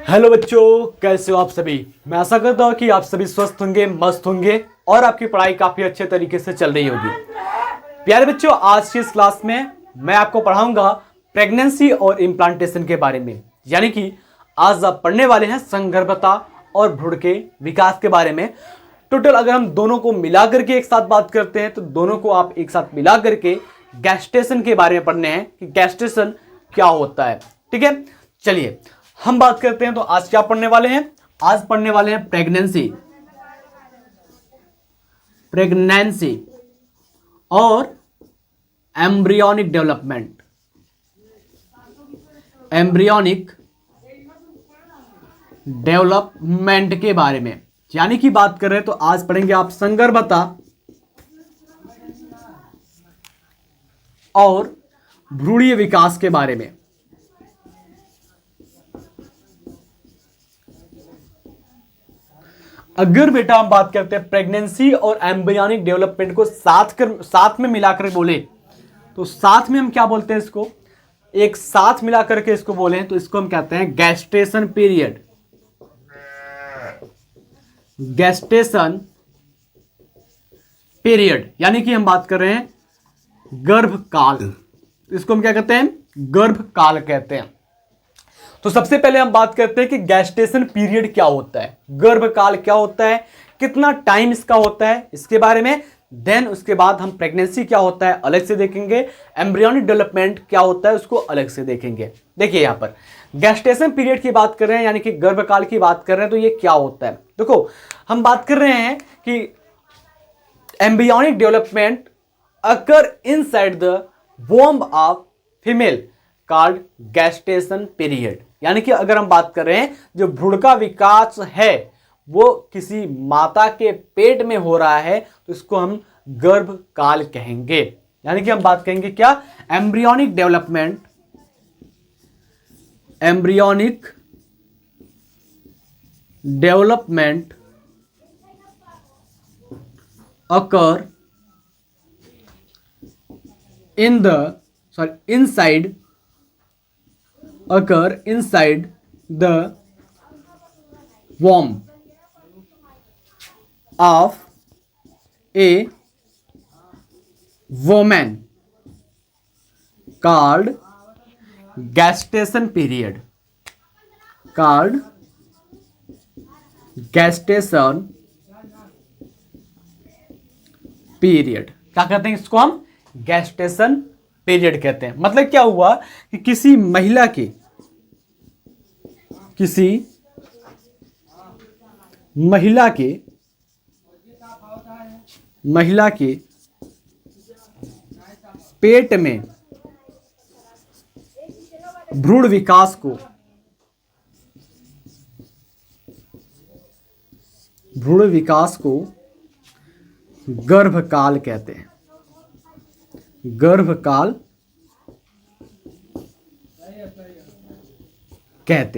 Hello बच्चों, कैसे हो आप सभी। मैं आशा करता हूँ कि आप सभी स्वस्थ होंगे, मस्त होंगे और आपकी पढ़ाई काफी अच्छे तरीके से चल रही होगी। प्यारे बच्चों, आज की इस क्लास में मैं आपको पढ़ाऊंगा प्रेगनेंसी और इम्प्लांटेशन के बारे में। यानी कि आज आप पढ़ने वाले हैं संगर्भता और भ्रूण के विकास के बारे में। टोटल अगर हम दोनों को मिला करके एक साथ बात करते हैं तो दोनों को आप एक साथ मिला करके गैस्टेशन के बारे में पढ़ने हैं कि गैस्टेशन क्या होता है। ठीक है, चलिए हम बात करते हैं। तो आज क्या पढ़ने वाले हैं? आज पढ़ने वाले हैं प्रेगनेंसी और एम्ब्रियोनिक डेवलपमेंट के बारे में। यानी कि बात कर रहे हैं तो आज पढ़ेंगे आप संगर्भता और भ्रूणीय विकास के बारे में। अगर बेटा हम बात करते हैं प्रेगनेंसी और एम्ब्रियोनिक डेवलपमेंट को साथ में मिलाकर बोले तो साथ में हम क्या बोलते हैं? इसको एक साथ मिलाकर के इसको बोले तो इसको हम कहते हैं गैस्टेशन पीरियड। यानी कि हम बात कर रहे हैं गर्भकाल। इसको हम क्या कहते हैं? गर्भकाल कहते हैं। तो सबसे पहले हम बात करते हैं कि गैस्टेशन पीरियड क्या होता है, गर्भकाल क्या होता है, कितना टाइम इसका होता है, इसके बारे में। देन उसके बाद हम प्रेगनेंसी क्या होता है अलग से देखेंगे, एम्ब्रियोनिक डेवलपमेंट क्या होता है उसको अलग से देखेंगे। देखिए यहां पर गैस्टेशन पीरियड की बात कर रहे हैं, यानी कि गर्भकाल की बात कर रहे हैं, तो ये क्या होता है? देखो हम बात कर रहे हैं कि embryonic development occur inside the womb of female called gestation period. यानी कि अगर हम बात कर रहे हैं जो भ्रूण का विकास है वो किसी माता के पेट में हो रहा है तो इसको हम गर्भकाल कहेंगे। यानी कि हम बात कहेंगे क्या? Embryonic development occur inside the womb of a woman called gestation period क्या कहते हैं इसको? हम गैस्टेशन पीरियड कहते हैं। मतलब क्या हुआ कि किसी महिला के पेट में भ्रूण विकास को गर्भकाल कहते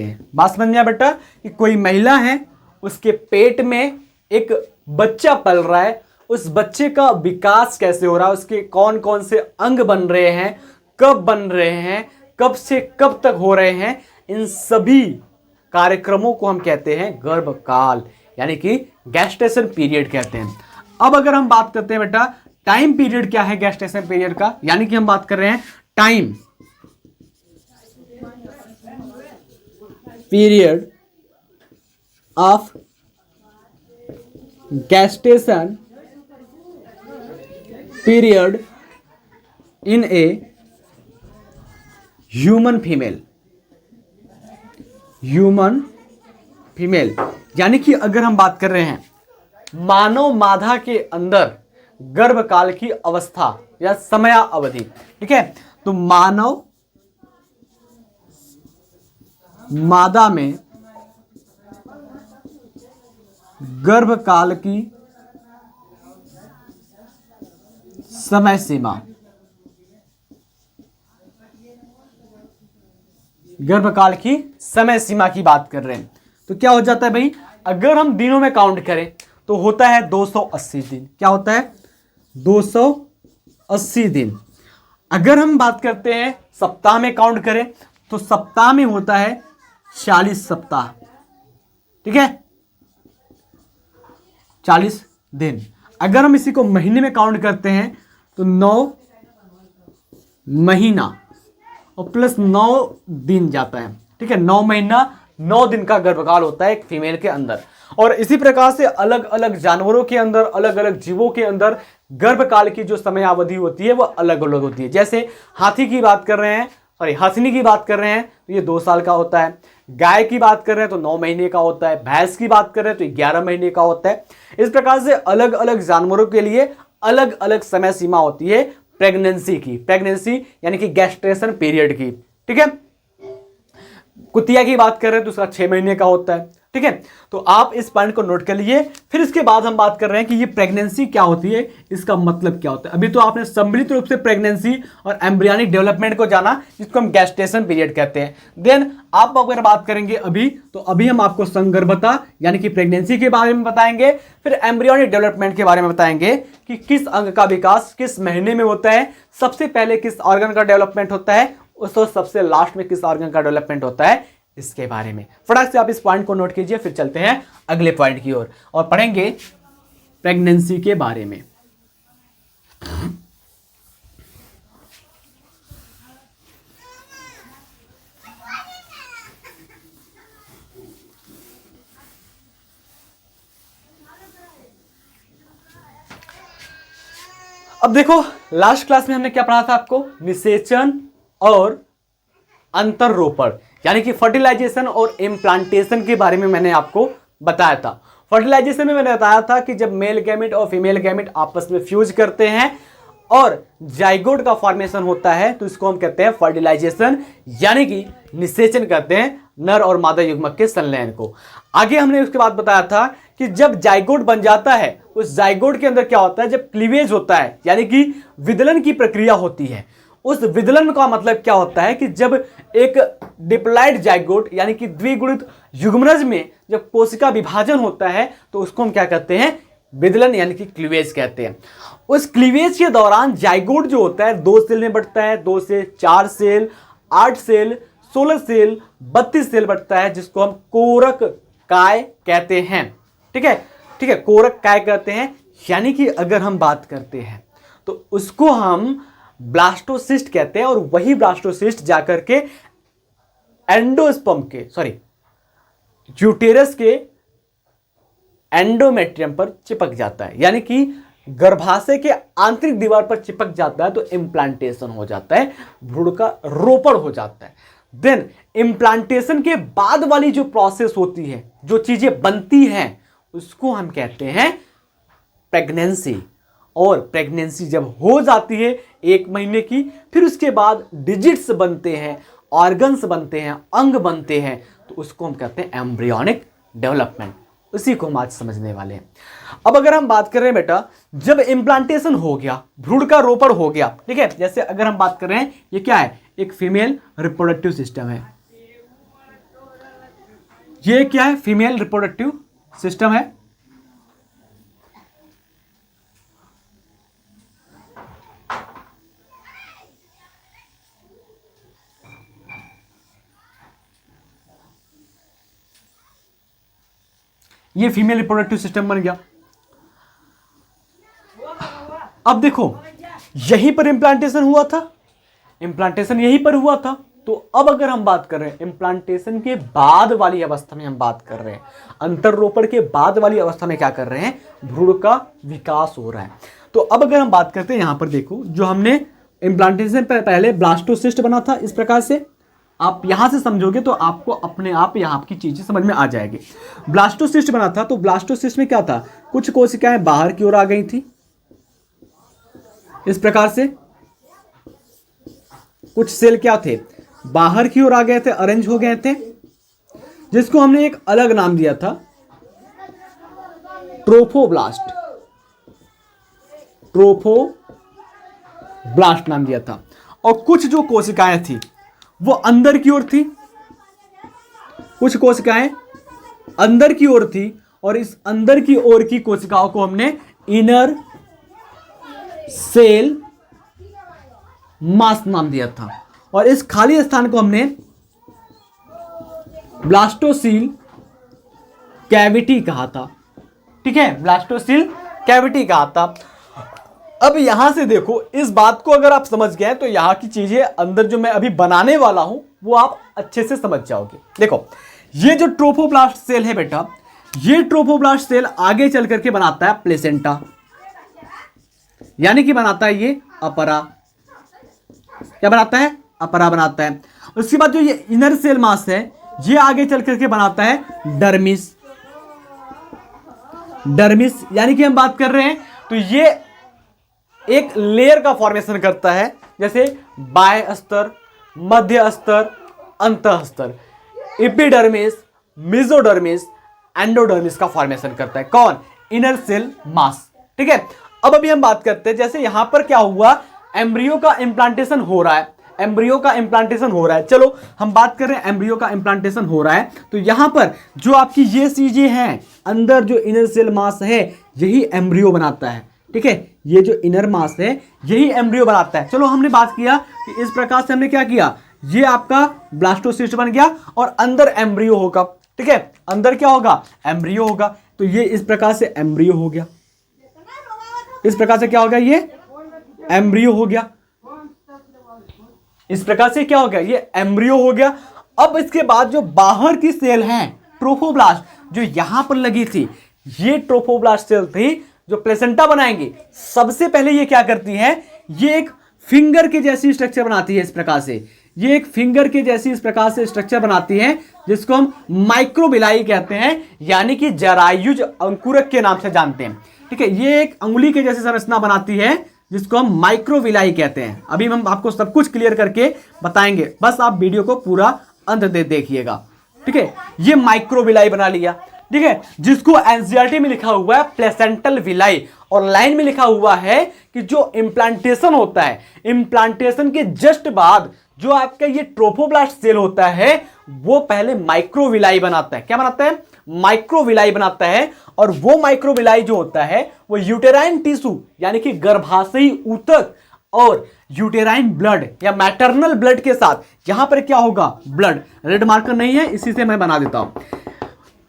हैं। बात समझ में आया बेटा? कि कोई महिला है, उसके पेट में एक बच्चा पल रहा है, उस बच्चे का विकास कैसे हो रहा है, उसके कौन कौन से अंग बन रहे हैं, कब बन रहे हैं, कब से कब तक हो रहे हैं, इन सभी कार्यक्रमों को हम कहते हैं गर्भकाल, यानी कि गैस्टेशन पीरियड कहते हैं। अब अगर हम बात करते हैं बेटा टाइम पीरियड क्या है गैस्टेशन पीरियड का, यानी कि हम बात कर रहे हैं time period of gestation period in a human female. यानी कि अगर हम बात कर रहे हैं मानव मादा के अंदर गर्भकाल की अवस्था या समय अवधि, ठीक है, तो मानव मादा में गर्भकाल की समय सीमा, गर्भकाल की समय सीमा की बात कर रहे हैं तो क्या हो जाता है भाई? अगर हम दिनों में काउंट करें तो होता है 280 दिन। क्या होता है? 280 दिन। अगर हम बात करते हैं सप्ताह में काउंट करें तो सप्ताह में होता है 40 सप्ताह, ठीक है, 40 दिन। अगर हम इसी को महीने में काउंट करते हैं तो 9 महीना और प्लस 9 दिन जाता है, ठीक है। 9 महीना 9 दिन का गर्भकाल होता है एक फीमेल के अंदर। और इसी प्रकार से अलग अलग जानवरों के अंदर, अलग अलग जीवों के अंदर गर्भकाल की जो समय अवधि होती है वो अलग अलग होती है। जैसे हाथी की बात कर रहे हैं, हंसनी की बात कर रहे हैं तो ये 2 साल का होता है। गाय की बात कर रहे हैं तो 9 महीने का होता है। भैंस की बात कर रहे हैं तो 11 महीने का होता है। इस प्रकार से अलग अलग जानवरों के लिए अलग अलग समय सीमा होती है प्रेगनेंसी की, प्रेगनेंसी यानी कि गैस्ट्रेशन पीरियड की, ठीक है। कुतिया की बात कर रहे हैं तो उसका 6 महीने का होता है, ठीक है। तो आप इस पॉइंट को नोट कर लीजिए। फिर इसके बाद हम बात कर रहे हैं कि ये प्रेगनेंसी क्या होती है, इसका मतलब क्या होता है। अभी तो आपने सम्मिलित रूप से प्रेगनेंसी और एम्ब्रियोनिक डेवलपमेंट को जाना, जिसको हम गैस्टेशन पीरियड कहते हैं। देन आप अगर बात करेंगे अभी, तो अभी हम आपको संगर्भता यानी कि प्रेगनेंसी के बारे में बताएंगे, फिर एम्ब्रियोनिक डेवलपमेंट के बारे में बताएंगे कि किस अंग का विकास किस महीने में होता है, सबसे पहले किस ऑर्गन का डेवलपमेंट होता है, उसको सबसे लास्ट में किस ऑर्गन का डेवलपमेंट होता है, इसके बारे में फटाक से आप इस पॉइंट को नोट कीजिए। फिर चलते हैं अगले पॉइंट की ओर और पढ़ेंगे प्रेगनेंसी के बारे में। अब देखो, लास्ट क्लास में हमने क्या पढ़ा था आपको, निषेचन और अंतररोपण यानी कि फर्टिलाइजेशन और इम्प्लांटेशन के बारे में मैंने आपको बताया था। फर्टिलाइजेशन में मैंने बताया था कि जब मेल गैमेट और फीमेल गैमेट आपस में फ्यूज करते हैं और जाइगोट का फॉर्मेशन होता है तो इसको हम कहते हैं फर्टिलाइजेशन यानी कि निषेचन करते हैं नर और मादा युग्मक के संलयन को। आगे हमने उसके बाद बताया था कि जब जाइगोट बन जाता है, उस जाइगोट के अंदर क्या होता है, जब क्लीवेज होता है यानी कि विदलन की प्रक्रिया होती है। उस विदलन का मतलब क्या होता है कि जब एक डिप्लॉइड जाइगोट यानी कि द्विगुणित युग्मनज में जब कोशिका विभाजन होता है तो उसको हम क्या कहते हैं, विदलन यानी कि क्लीवेज कहते हैं। उस क्लीवेज के दौरान जाइगोट जो होता है 2 सेल में बढ़ता है, 2 से 4 सेल, 8 सेल, 16 सेल, 32 सेल बढ़ता है, जिसको हम कोरक काय कहते हैं, ठीक है, ठीक है, कोरक काय कहते हैं। यानी कि अगर हम बात करते हैं तो उसको हम ब्लास्टोसिस्ट कहते हैं और वही ब्लास्टोसिस्ट जाकर के एंडोस्पर्म के यूटेरस के एंडोमेट्रियम पर चिपक जाता है, यानी कि गर्भाशय के आंतरिक दीवार पर चिपक जाता है तो इम्प्लांटेशन हो जाता है, भ्रूण का रोपण हो जाता है। देन इम्प्लांटेशन के बाद वाली जो प्रोसेस होती है, जो चीजें बनती हैं, उसको हम कहते हैं प्रेगनेंसी। और प्रेगनेंसी जब हो जाती है 1 महीने की, फिर उसके बाद डिजिट्स बनते हैं, ऑर्गन्स बनते हैं, अंग बनते हैं, तो उसको हम कहते हैं एम्ब्रियोनिक डेवलपमेंट। उसी को हम आज समझने वाले हैं। अब अगर हम बात कर रहे हैं बेटा, जब इम्प्लांटेशन हो गया, भ्रूण का रोपण हो गया, ठीक है, जैसे अगर हम बात कर रहे हैं, ये क्या है, एक फीमेल रिप्रोडक्टिव सिस्टम है। ये क्या है, फीमेल रिप्रोडक्टिव सिस्टम है। ये फीमेल रिप्रोडक्टिव सिस्टम बन गया। अब देखो, यहीं पर इम्प्लांटेशन हुआ था, इम्प्लांटेशन यहीं पर हुआ था। तो अब अगर हम बात कर रहे हैं इम्प्लांटेशन के बाद वाली अवस्था में, हम बात कर रहे हैं अंतररोपण के बाद वाली अवस्था में क्या कर रहे हैं, भ्रूण का विकास हो रहा है। तो अब अगर हम बात करते हैं, यहां पर देखो, जो हमने इम्प्लांटेशन पहले ब्लास्टोसिस्ट बना था, इस प्रकार से आप यहां से समझोगे तो आपको अपने आप यहां की चीजें समझ में आ जाएगी। ब्लास्टोसिस्ट बना था, तो ब्लास्टोसिस्ट में क्या था, कुछ कोशिकाएं बाहर की ओर आ गई थी, इस प्रकार से कुछ सेल क्या थे, बाहर की ओर आ गए थे, अरेंज हो गए थे, जिसको हमने एक अलग नाम दिया था, ट्रोफोब्लास्ट। ट्रोफोब्लास्ट नाम दिया था। और कुछ जो कोशिकाएं थी वो अंदर की ओर थी, कुछ कोशिकाएं अंदर की ओर थी, और इस अंदर की ओर की कोशिकाओं को हमने इनर सेल मास नाम दिया था। और इस खाली स्थान को हमने ब्लास्टोसील कैविटी कहा था। ठीक है, ब्लास्टोसील कैविटी कहा था। अब यहां से देखो, इस बात को अगर आप समझ गए तो यहां की चीजें अंदर जो मैं अभी बनाने वाला हूं वो आप अच्छे से समझ जाओगे। देखो, ये जो ट्रोफोब्लास्ट सेल है बेटा, ये ट्रोफोब्लास्ट सेल आगे चल करके बनाता है प्लेसेंटा, यानी कि बनाता है ये अपरा। क्या बनाता है? अपरा बनाता है। उसके बाद जो ये इनर सेल मास है, ये आगे चल करके बनाता है डर्मिस। डर्मिस यानी कि हम बात कर रहे हैं तो ये एक लेयर का फॉर्मेशन करता है, जैसे बाह्य स्तर, मध्य स्तर, अंतः स्तर। एपिडर्मिस, मेसोडर्मिस, एंडोडर्मिस का फॉर्मेशन करता है। कौन? Inner cell mass. ठीक है, अब अभी हम बात करते हैं, जैसे यहां पर क्या हुआ, एम्ब्रियो का इम्प्लांटेशन हो रहा है। एम्ब्रियो का इम्प्लांटेशन हो रहा है। चलो हम बात कर रहे हैं, एम्ब्रियो का इम्प्लांटेशन हो रहा है तो यहां पर जो आपकी ये चीजें हैं, अंदर जो इनर सेल मास है, यही एम्ब्रियो बनाता है। ठीक है, ये जो इनर मास है यही एम्ब्रियो बनाता है। चलो हमने बात किया कि इस प्रकार से हमने क्या किया, ये आपका ब्लास्टोसिस्ट बन गया और अंदर एम्ब्रियो होगा। ठीक है, अंदर क्या होगा? एम्ब्रियो होगा। तो ये इस प्रकार से एम्ब्रियो हो गया। इस प्रकार से क्या होगा? ये एम्ब्रियो हो गया। इस प्रकार से क्या हो गया? ये एम्ब्रियो हो गया। अब इसके बाद जो बाहर की सेल है ट्रोफोब्लास्ट, जो यहां पर लगी थी, ये ट्रोफोब्लास्ट सेल थी जो प्लेसेंटा बनाएंगी। सबसे पहले ये क्या करती है, ये एक फिंगर के जैसी स्ट्रक्चर बनाती है। इस प्रकार से ये एक फिंगर के जैसी इस प्रकार से स्ट्रक्चर बनाती है, जिसको हम माइक्रोविलाई कहते हैं, यानी कि जरायुज अंकुरक के नाम से जानते हैं। ठीक है, ये एक अंगुली के जैसी संरचना बनाती है, जिसको हम माइक्रोविलाई कहते हैं। अभी हम आपको सब कुछ क्लियर करके बताएंगे, बस आप वीडियो को पूरा अंत देखिएगा। ठीक है, ये माइक्रोविलाई बना लिया। ठीक है, जिसको एनसीईआरटी में लिखा हुआ है प्लेसेंटल विलाई, और लाइन में लिखा हुआ है कि जो इम्प्लांटेशन होता है, इम्प्लांटेशन के जस्ट बाद जो आपका ये ट्रोफोब्लास्ट सेल होता है, वो पहले माइक्रोविलाई बनाता है। क्या बनाता है? माइक्रोविलाई बनाता है। और वो माइक्रोविलाई जो होता है वो यूटेराइन टिश्यू, यानी कि गर्भाशयी ऊतक और यूटेराइन ब्लड या मैटरनल ब्लड के साथ, यहां पर क्या होगा? ब्लड। रेड मार्कर नहीं है, इसी से मैं बना देता हूं।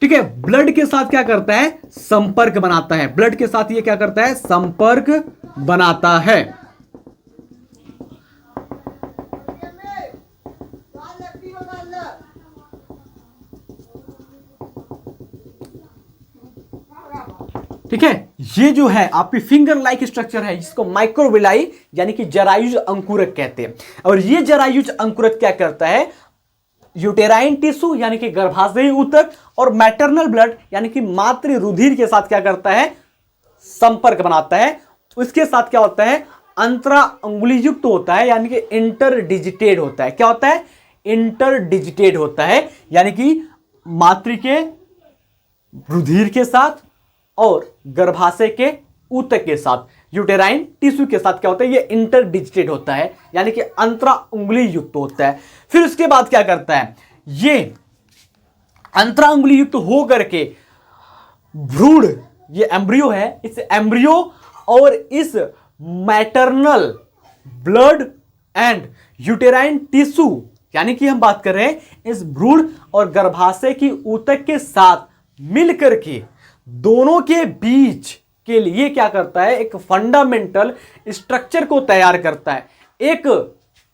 ठीक है, ब्लड के साथ क्या करता है? संपर्क बनाता है। ब्लड के साथ ये क्या करता है? संपर्क बनाता है। ठीक है, ये जो है आपकी फिंगर लाइक स्ट्रक्चर है, जिसको माइक्रोविलाई यानी कि जरायुज अंकुरक कहते हैं। और ये जरायुज अंकुरक क्या करता है? यूटेराइन टिश्यू यानी कि गर्भाशयी ऊतक और मैटरनल ब्लड यानी कि मातृ रुधिर के साथ क्या करता है? संपर्क बनाता है। उसके साथ क्या होता है? अंतरा अंगुली युक्त होता है, यानी कि इंटरडिजिटेड होता है। क्या होता है? इंटरडिजिटेड होता है, यानी कि मातृ के रुधिर के साथ और गर्भाशय के ऊतक के साथ, यूटेराइन टिश्यू के साथ क्या होता है? ये इंटरडिजिटेड होता है, यानी कि अंतरा उंगली युक्त होता है। फिर उसके बाद क्या करता है? ये अंतरा उंगली युक्त हो करके भ्रूण, ये एम्ब्रियो है, इस एम्ब्रियो और इस maternal blood and uterine tissue, यानी कि हम बात कर रहे हैं इस भ्रूण और गर्भाशय की ऊतक के साथ मिलकर के दोनों के बीच के लिए क्या करता है? एक फंडामेंटल स्ट्रक्चर को तैयार करता है, एक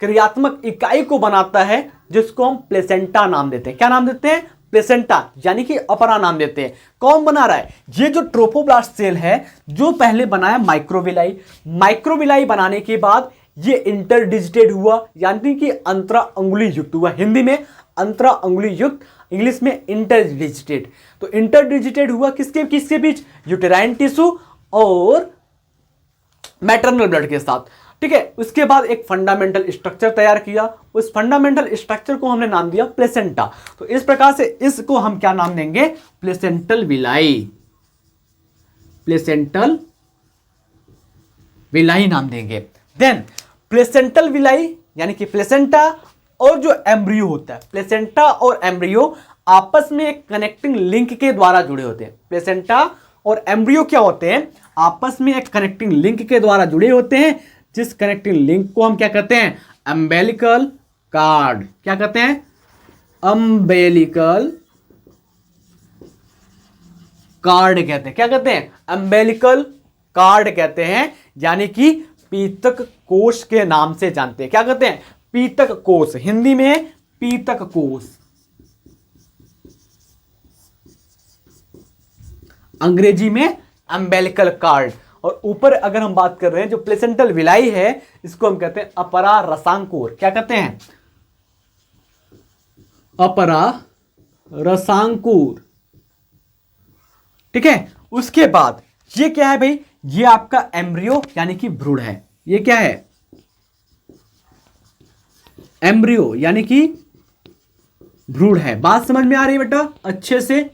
क्रियात्मक इकाई को बनाता है, जिसको हम प्लेसेंटा नाम देते हैं। क्या नाम देते हैं? प्लेसेंटा, यानी कि अपरा नाम देते हैं। कौन बना रहा है? ये जो ट्रोफोब्लास्ट सेल है, जो पहले बनाया माइक्रोविलाई। माइक्रोविलाई बनाने के बाद ये इंटरडिजिटेड हुआ, यानी कि अंतरा अंगुली युक्त हुआ। हिंदी में अंतरा अंगुली युक्त, इंग्लिश में इंटरडिजिटेड। तो इंटरडिजिटेड हुआ किसके किसके बीच? यूटेराइन टिश्यू और मैटरनल ब्लड के साथ। ठीक है, उसके बाद एक फंडामेंटल स्ट्रक्चर तैयार किया। उस फंडामेंटल स्ट्रक्चर को हमने नाम दिया प्लेसेंटा। तो इस प्रकार से इसको हम क्या नाम देंगे? Placental villi. प्लेसेंटल विलाई नाम देंगे। देन प्लेसेंटल विलाई यानी कि प्लेसेंटा और जो एम्ब्रियो होता है, प्लेसेंटा और एम्ब्रियो आपस में एक कनेक्टिंग लिंक के द्वारा जुड़े होते हैं। प्लेसेंटा और एम्ब्रियो क्या होते हैं? आपस में एक कनेक्टिंग लिंक के द्वारा जुड़े होते हैं, जिस कनेक्टिंग लिंक को हम क्या कहते हैं? Umbilical card. क्या कहते हैं? अम्बेलिकल कार्ड कहते हैं। क्या कहते हैं? अम्बेलिकल कार्ड कहते हैं, यानी कि पीतक कोश के नाम से जानते हैं। क्या कहते हैं? पीतक कोश, हिंदी में पीतक कोश, अंग्रेजी में अम्बेलिकल कार्ड। और ऊपर अगर हम बात कर रहे हैं, जो प्लेसेंटल विलाई है, इसको हम कहते हैं अपरा रसांकुर। क्या कहते हैं? अपरा रसांकुर। ठीक है। उसके बाद ये क्या है भाई? ये आपका एम्ब्रियो यानी कि भ्रूण है। ये क्या है? एम्ब्रियो यानी कि भ्रूण है। बात समझ में आ रही है बेटा अच्छे से?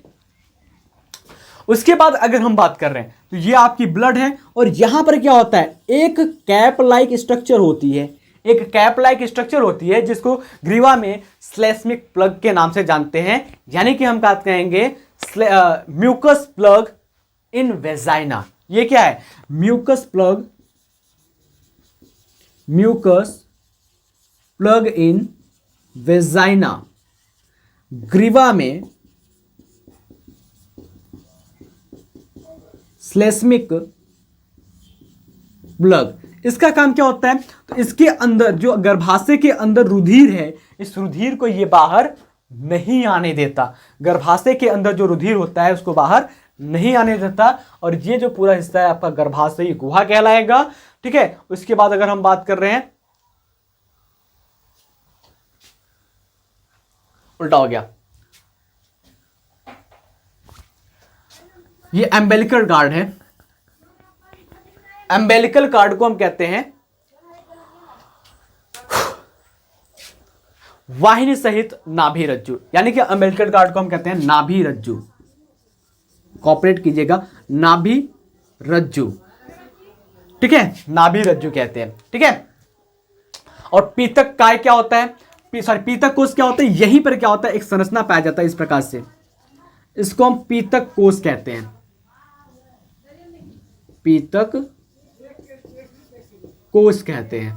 उसके बाद अगर हम बात कर रहे हैं तो ये आपकी ब्लड है, और यहां पर क्या होता है? एक कैप लाइक स्ट्रक्चर होती है, एक कैप लाइक स्ट्रक्चर होती है जिसको ग्रीवा में स्लेस्मिक प्लग के नाम से जानते हैं, यानी कि हम बात कहेंगे म्यूकस प्लग इन वेजाइना। ये क्या है? Mucus plug, mucus plug in vagina, ग्रीवा में स्लेस्मिक प्लग। इसका काम क्या होता है? तो इसके अंदर जो गर्भाशय के अंदर रुधिर है, इस रुधिर को ये बाहर नहीं आने देता। गर्भाशय के अंदर जो रुधिर होता है उसको बाहर नहीं आने देता, और ये जो पूरा हिस्सा है आपका गर्भाशयी गुहा कहलाएगा। ठीक है। उसके बाद अगर हम बात कर रहे हैं, उल्टा हो गया, ये एम्बेलिकल कार्ड है। एम्बेलिकल कार्ड को हम कहते हैं वाहिनी सहित नाभि रज्जु, यानी कि एम्बेलिकल कार्ड को हम कहते हैं नाभि रज्जु। कॉपरेट कीजिएगा, नाभि रज्जु। ठीक है, नाभि रज्जु कहते हैं। ठीक है। और पीतक काय क्या होता है? सॉरी, पीतक कोश क्या होता है? यहीं पर क्या होता है? एक संरचना पाया जाता है इस प्रकार से, इसको हम पीतक कोश कहते हैं। पीतक कोश कहते हैं।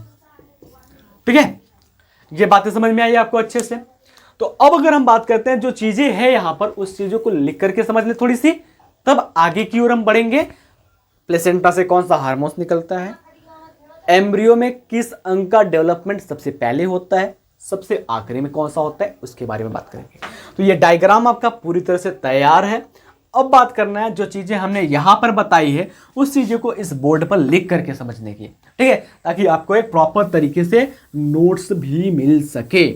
ठीक है। ये बातें समझ में आई आपको अच्छे से? तो अब अगर हम बात करते हैं जो चीजें हैं यहां पर, उस चीजों को लिख करके समझ ले थोड़ी सी, तब आगे की ओर हम बढ़ेंगे। प्लेसेंटा से कौन सा हार्मोन्स निकलता है? एम्ब्रियो में किस अंग का डेवलपमेंट सबसे पहले होता है? सबसे आखिरी में कौन सा होता है? उसके बारे में बात करेंगे। तो ये डायग्राम आपका पूरी तरह से तैयार है। अब बात करना है जो चीजें हमने यहां पर बताई है उस चीजों को इस बोर्ड पर लिख करके समझने की। ठीक है, ताकि आपको एक प्रॉपर तरीके से नोट्स भी मिल सके।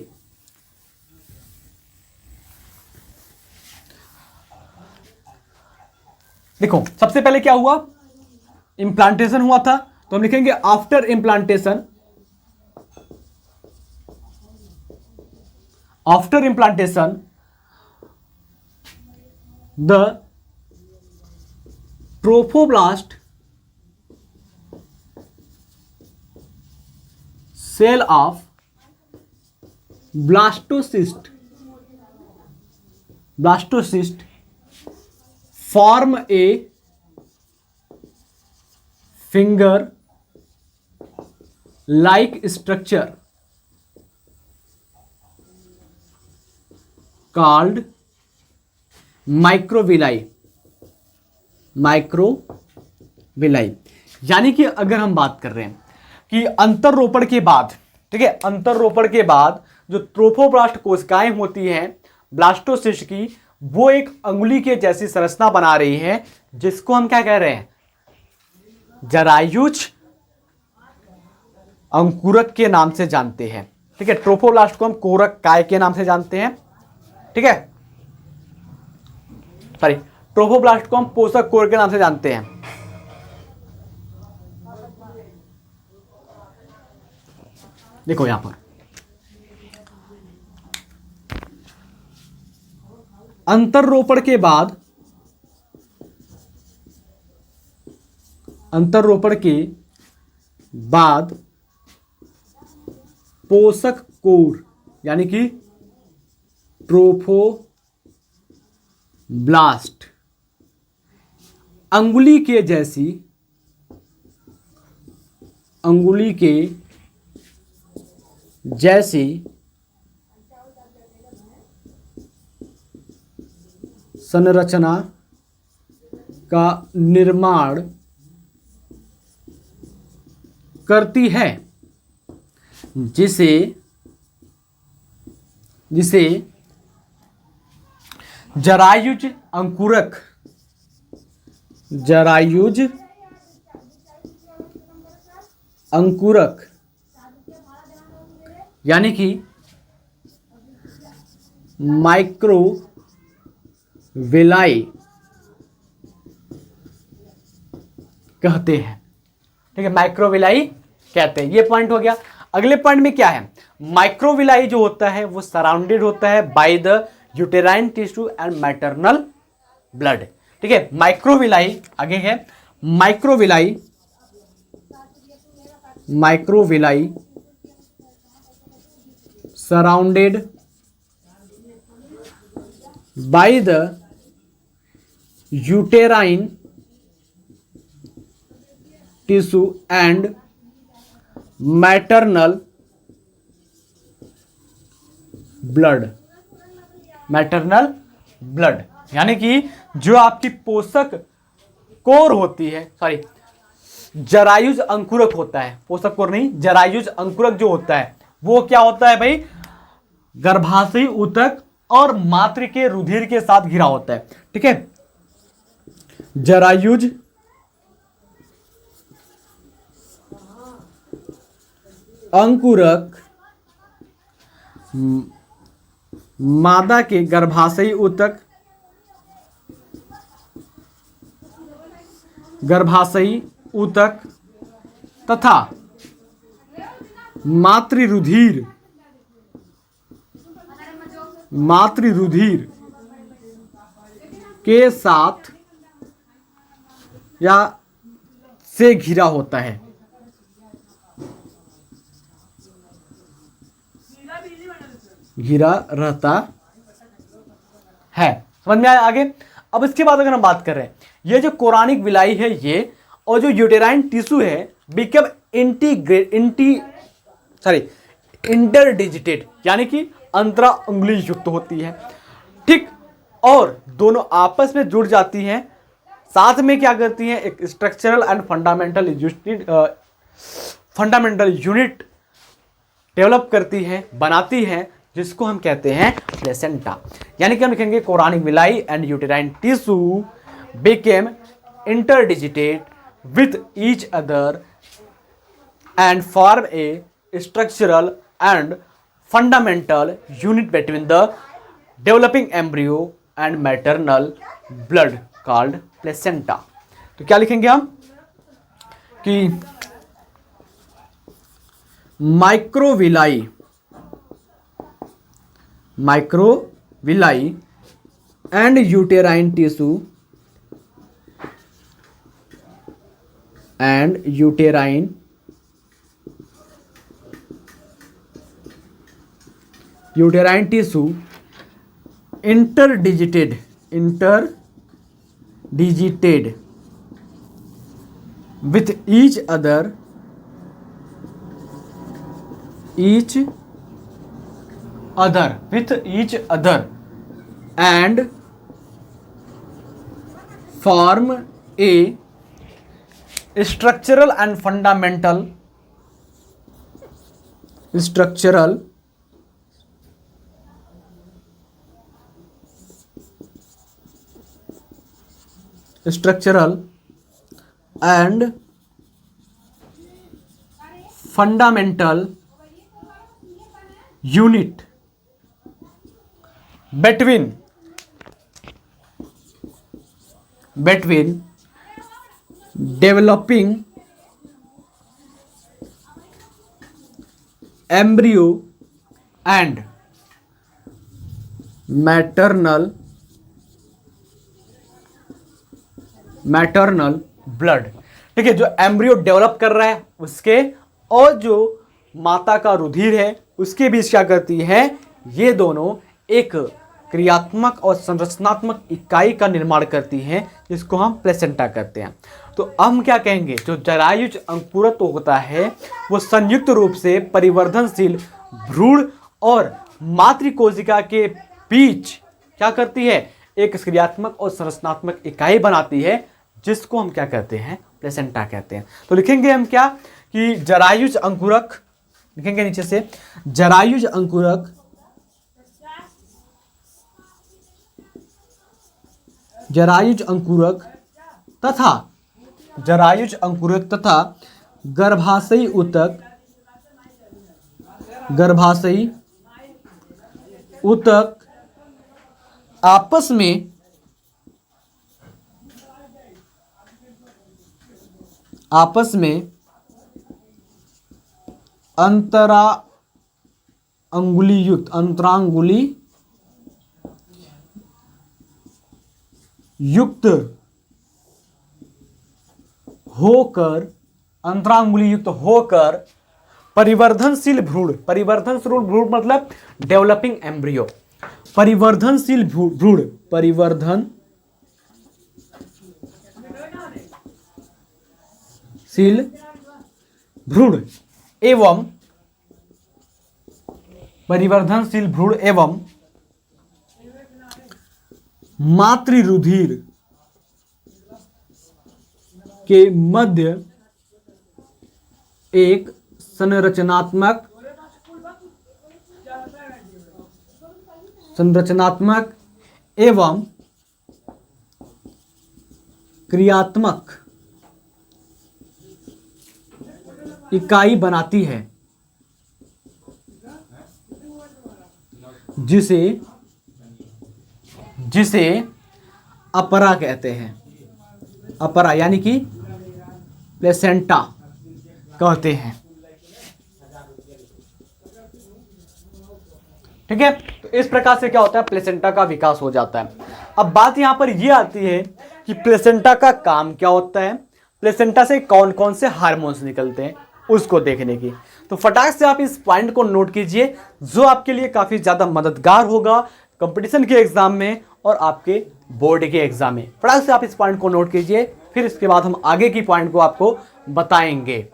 देखो, सबसे पहले क्या हुआ? इंप्लांटेशन हुआ था, तो हम लिखेंगे after implantation, after implantation the trophoblast cell of blastocyst form a finger like structure called microvilli। यानी कि अगर हम बात कर रहे हैं कि अंतररोपण के बाद, ठीक है, अंतररोपण के बाद जो ट्रोफोब्लास्ट कोशिकाएं होती हैं ब्लास्टोसिस्ट की, वो एक अंगुली के जैसी संरचना बना रही है, जिसको हम क्या कह रहे हैं? जरायुज अंकुरक के नाम से जानते हैं। ठीक है, ट्रोफोब्लास्ट को हम कोरक काय के नाम से जानते हैं। ठीक है, सॉरी, ट्रोफोब्लास्ट को हम पोषक कोर के नाम से जानते हैं। देखो यहां पर अंतररोपण के बाद, पोषक कोर यानी कि ट्रोफोब्लास्ट अंगुली के जैसी संरचना का निर्माण करती है, जिसे जरायुज अंकुरक यानी कि माइक्रोविलाई कहते हैं। ठीक है, माइक्रोविलाई कहते हैं। ये पॉइंट हो गया। अगले पॉइंट में क्या है, माइक्रोविलाई जो होता है वो सराउंडेड होता है by the uterine tissue and maternal blood. ठीक है, माइक्रोविलाई आगे है, microvilli surrounded by the uterine tissue and maternal blood यानी कि जो आपकी पोषक कोर होती है, सॉरी जरायुज अंकुरक होता है, पोषक कोर नहीं, जरायुज अंकुरक जो होता है वो क्या होता है भाई, गर्भाशयी ऊतक और मातृ के रुधिर के साथ घिरा होता है। ठीक है, जरायुज अंकुरक मादा के गर्भाशयी ऊतक तथा मातृरुधिर के साथ या से घिरा होता है। घिरा रहता है। समझ में आया आगे। अब इसके बाद अगर हम बात कर रहे हैं, ये जो कोरानिक विलाई है ये और जो यूटेराइन टिश्यू है बिकम इंटरडिजिटेड यानी कि अंतरा उंगली युक्त होती है। ठीक, और दोनों आपस में जुड़ जाती हैं, साथ में क्या करती हैं, एक structural and fundamental unit develop करती हैं, बनाती हैं, जिसको हम कहते हैं प्लेसेंटा। यानी कि हम लिखेंगे chorionic villi and uterine tissue became interdigited with each other and form a structural and fundamental unit between the developing embryo and maternal blood called placenta. तो क्या लिखेंगे हम कि microvilli and uterine tissue interdigited with each other and form a structural and fundamental unit between developing embryo and maternal blood. ठीक है, जो embryo develop कर रहा है उसके और जो माता का रुधिर है उसके बीच क्या करती है, ये दोनों एक क्रियात्मक और संरचनात्मक इकाई का निर्माण करती हैं, जिसको हम प्लेसेंटा कहते हैं। तो अब हम क्या कहेंगे, जो जरायुज अंकुरक होता है वो संयुक्त रूप से परिवर्धनशील भ्रूण और मातृकोशिका के बीच क्या करती है, एक क्रियात्मक और संरचनात्मक इकाई बनाती है, जिसको हम क्या कहते हैं, प्लेसेंटा कहते हैं। तो लिखेंगे हम क्या कि जरायुज अंकुरक, लिखेंगे नीचे से जरायुज अंकुरक, जरायुज अंकुरक तथा जरायुज अंकुरक तथा गर्भाशयी ऊतक, गर्भाशयी ऊतक आपस में अंतरांगुली युक्त होकर परिवर्धनशील भ्रूण, परिवर्धनशील भ्रूण मतलब डेवलपिंग एम्ब्रियो, परिवर्धनशील भ्रूण, परिवर्धनशील भ्रूण एवं परिवर्धनशील भ्रूण एवं मातृरुधिर के मध्य एक संरचनात्मक एवं क्रियात्मक इकाई बनाती है, जिसे अपरा कहते हैं, अपरा यानी कि प्लेसेंटा कहते हैं। ठीक है, तो इस प्रकार से क्या होता है, प्लेसेंटा का विकास हो जाता है। अब बात यहां पर यह आती है कि प्लेसेंटा का काम क्या होता है, प्लेसेंटा से कौन कौन से हार्मोन्स निकलते हैं उसको देखने की। तो फटाक से आप इस पॉइंट को नोट कीजिए, जो आपके लिए काफी ज्यादा मददगार होगा कंपटीशन के एग्जाम में और आपके बोर्ड के एग्जाम में। फटाक से आप इस पॉइंट को नोट कीजिए, फिर इसके बाद हम आगे की पॉइंट को आपको बताएंगे।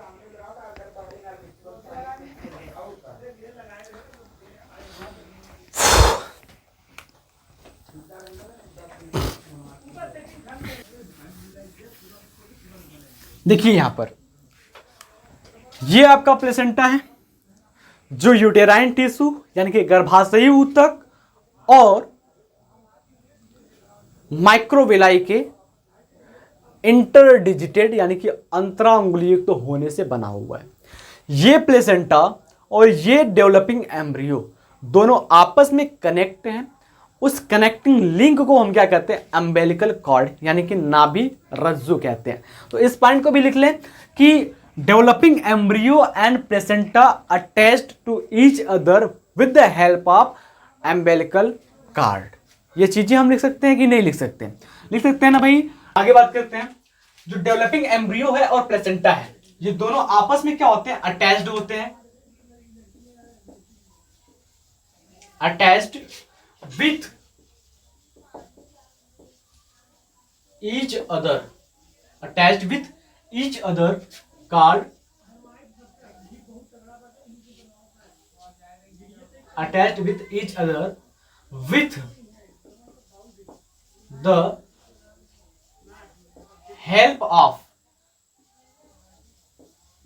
देखिए यहां पर ये आपका प्लेसेंटा है, जो यूटेराइन टिश्यू यानी कि गर्भाशयी ऊतक और माइक्रोवेलाई के इंटरडिजिटेड यानी कि अंतरांगुलियुक्त तो होने से बना हुआ है। ये प्लेसेंटा और ये डेवलपिंग एम्ब्रियो दोनों आपस में कनेक्ट हैं। उस कनेक्टिंग लिंक को हम क्या कहते हैं, अम्बेलिकल कॉर्ड यानी कि नाभि रज्जु कहते हैं। तो इस पॉइंट को भी लिख लें कि developing embryo and placenta attached to each other with the help of umbilical cord. ये चीजें हम लिख सकते हैं कि नहीं लिख सकते हैं, लिख सकते हैं ना भाई। आगे बात करते हैं, जो डेवलपिंग एम्ब्रियो है और प्लेसेंटा है, ये दोनों आपस में क्या होते हैं, अटैच्ड होते हैं, attached with each other, attached with each other called, attached with each other with the help of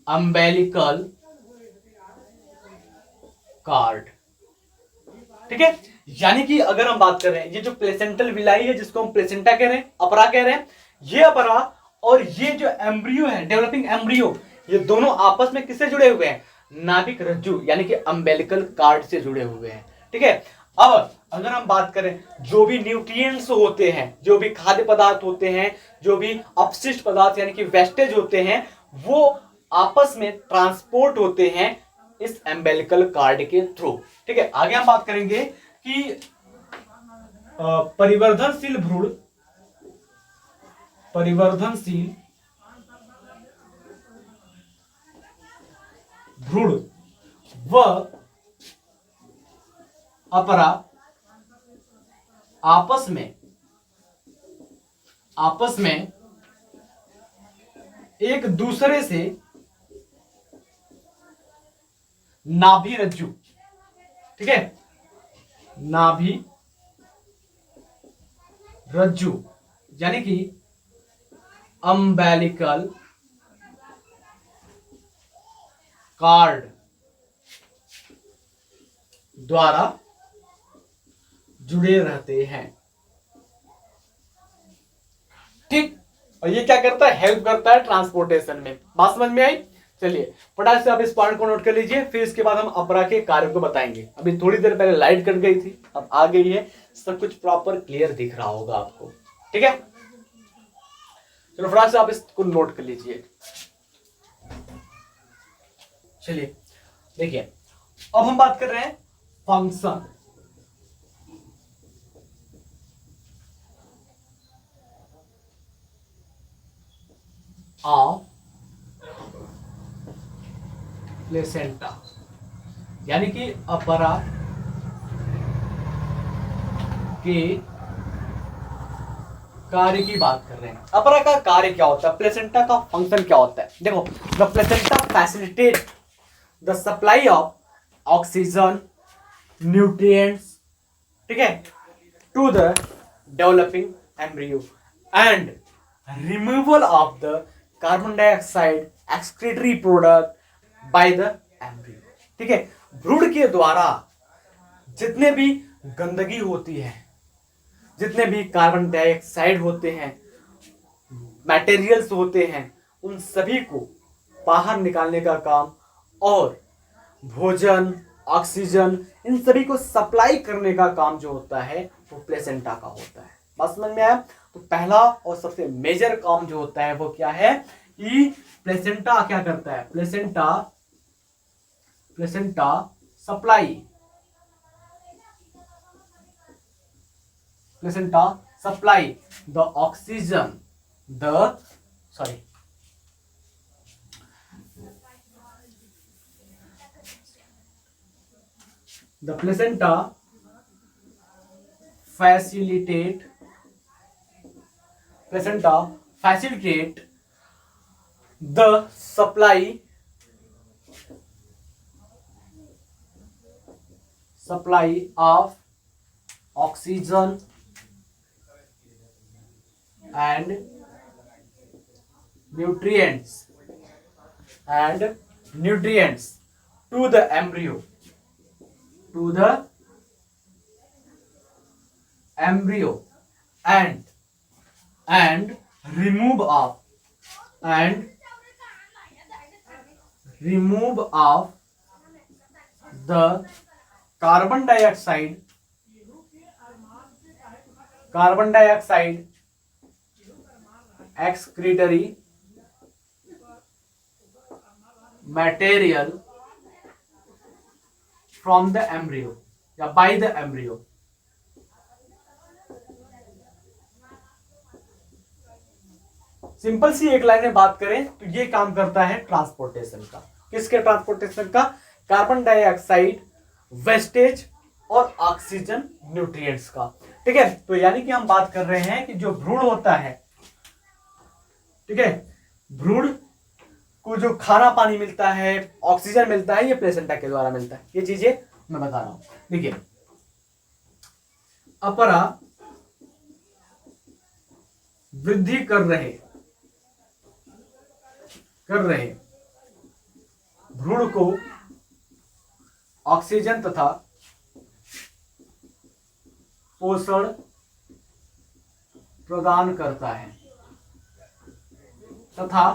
umbilical cord। ठीक है, यानी कि अगर हम बात कर रहे हैं, ये जो प्लेसेंटल विलाई है जिसको हम प्लेसेंटा कह रहे हैं, अपरा कह रहे हैं, ये अपरा और ये जो एम्ब्रियो है डेवलपिंग एम्ब्रियो, ये दोनों आपस में किससे जुड़े हुए हैं, नाभिक रज्जु यानी कि अम्बेलिकल कार्ड से जुड़े हुए हैं। ठीक है, अब अगर हम बात करें, जो भी न्यूट्रिएंट्स होते हैं, जो भी खाद्य पदार्थ होते हैं, जो भी अपशिष्ट पदार्थ यानी कि वेस्टेज होते हैं, वो आपस में ट्रांसपोर्ट होते हैं इस एम्बेलिकल कार्ड के थ्रू। ठीक है, आगे हम बात करेंगे कि परिवर्धनशील भ्रूण, परिवर्धनशील भ्रूण व अपरा आपस में एक दूसरे से नाभि रज्जु, ठीक है, नाभि रज्जु यानी कि अम्बेलिकल कार्ड द्वारा जुड़े रहते हैं। ठीक, और ये क्या करता है, हेल्प करता है ट्रांसपोर्टेशन में। बात समझ में आई? चलिए फटाक से आप इस पॉइंट को नोट कर लीजिए, फिर इसके बाद हम अपरा के कार्य को बताएंगे। अभी थोड़ी देर पहले लाइट कट गई थी, अब आ गई है, सब कुछ प्रॉपर क्लियर दिख रहा होगा आपको। ठीक है, चलो फटाक से आप इसको नोट कर लीजिए। चलिए देखिए, अब हम बात कर रहे हैं फंक्शन। ऑफ प्लेसेंटा यानी कि अपरा के कार्य की बात कर रहे हैं। अपरा का कार्य क्या होता है, प्लेसेंटा का फंक्शन क्या होता है? देखो, the placenta facilitate the supply of oxygen, nutrients, ठीक है, to the developing embryo and removal of the carbon dioxide excretory product by the embryo. ठीक है, भ्रूण के द्वारा जितने भी गंदगी होती है, जितने भी कार्बन डाइऑक्साइड होते हैं, मटेरियल्स होते हैं, उन सभी को बाहर निकालने का काम और भोजन, ऑक्सीजन, इन सभी को सप्लाई करने का काम जो होता है वो प्लेसेंटा का होता है। बात समझ में आया? तो पहला और सबसे मेजर काम जो होता है वो क्या है कि प्लेसेंटा क्या करता है, placenta supply the oxygen, the placenta facilitate the supply of oxygen and nutrients to the embryo and remove of the carbon dioxide excretory material from the embryo या by the embryo। सिंपल सी एक line में बात करें तो ये काम करता है ट्रांसपोर्टेशन का। किसके ट्रांसपोर्टेशन का? कार्बन डाइऑक्साइड वेस्टेज और ऑक्सीजन न्यूट्रिएंट्स का। ठीक है, तो यानी कि हम बात कर रहे हैं कि जो भ्रूण होता है, ठीक है, भ्रूण को जो खाना पानी मिलता है, ऑक्सीजन मिलता है, ये प्लेसेंटा के द्वारा मिलता है। ये चीजें मैं बता रहा हूं। देखिए, अपरा वृद्धि कर रहे भ्रूण को ऑक्सीजन तथा पोषण प्रदान करता है तथा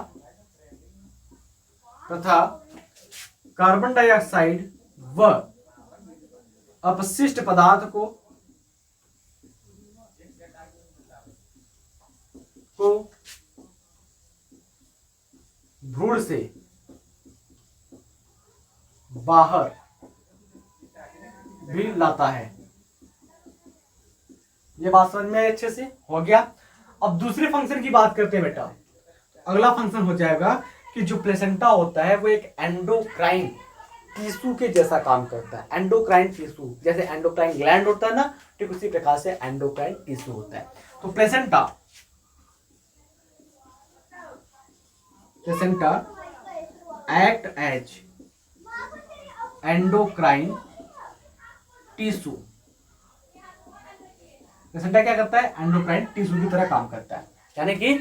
कार्बन डाइऑक्साइड व अपशिष्ट पदार्थ को भ्रूण से बाहर भी लाता है। ये बात समझ में अच्छे से हो गया। अब दूसरे फंक्शन की बात करते हैं बेटा। अगला फंक्शन हो जाएगा कि जो प्लेसेंटा होता है वो एक एंडोक्राइन टिश्यू के जैसा काम करता है। एंडोक्राइन टिश्यू, जैसे एंडोक्राइन ग्लैंड होता है ना, ठीक उसी प्रकार से एंडोक्राइन टिश्यू होता है। तो placenta act as endocrine tissue placenta क्या करता है, एंडोक्राइन टिश्यू की तरह काम करता है, यानी कि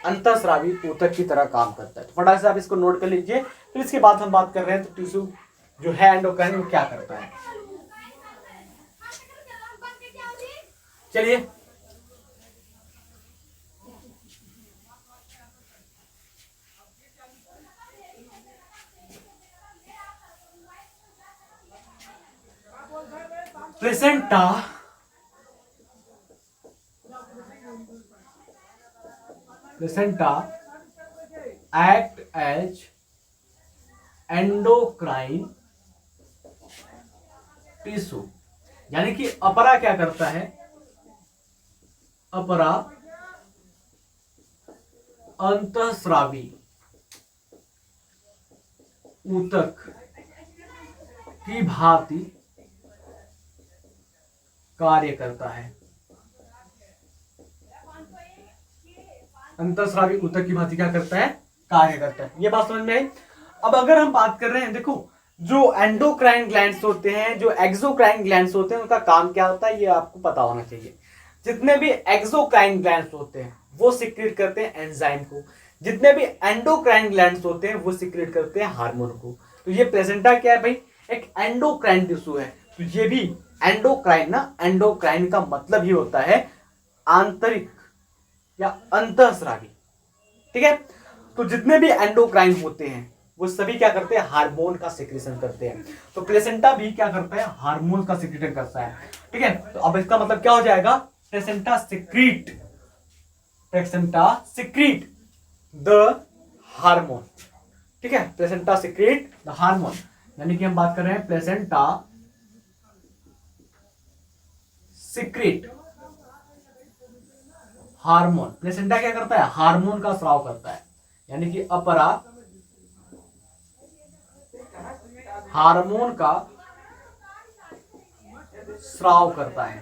अंतःस्रावी ऊतक की तरह काम करता है। तो फटाक से आप इसको नोट कर लीजिए। फिर इसके बाद हम बात कर रहे हैं तो टिश्यू जो है एंडोक्राइन वो क्या करता है। चलिए placenta act as endocrine tissue, यानी कि अपरा क्या करता है, अपरा अंतःस्रावी ऊतक की भांति कार्य करता है। अंतःस्रावी ऊतक की भांति क्या करता है, कार्य करता है। ये बात समझ में आई। अब अगर हम बात कर रहे हैं, देखो जो एंडोक्राइन ग्लैंड्स होते हैं, जो एक्सोक्राइन ग्लैंड्स होते हैं, उनका काम क्या होता है ये आपको पता होना चाहिए। जितने भी एक्सोक्राइन ग्लैंड्स होते हैं वो सिक्रेट करते हैं एंजाइम को, जितने भी एंडोक्राइन ग्लैंड्स होते हैं वो सिक्रेट करते हैं हार्मोन को। तो ये प्लेसेंटा क्या है भाई, एक एंडोक्राइन टिश्यू है। तो ये भी एंडोक्राइन ना, एंडोक्राइन का मतलब ही होता है आंतरिक या अंतःस्रावी, ठीक है। तो जितने भी एंडोक्राइन होते हैं वो सभी क्या करते हैं, हार्मोन का सिक्रेशन करते हैं। तो प्लेसेंटा भी क्या करता है, हार्मोन का सिक्रेशन करता है, ठीक है। तो अब इसका मतलब क्या हो जाएगा, प्लेसेंटा सिक्रीट द हार्मोन, ठीक है। प्लेसेंटा सिक्रीट द हार्मोन, यानी कि हम बात कर रहे हैं प्लेसेंटा सिक्रीट हार्मोन। प्लेसेंटा क्या करता है, हार्मोन का स्राव करता है, यानी कि अपरा हार्मोन का स्राव करता है।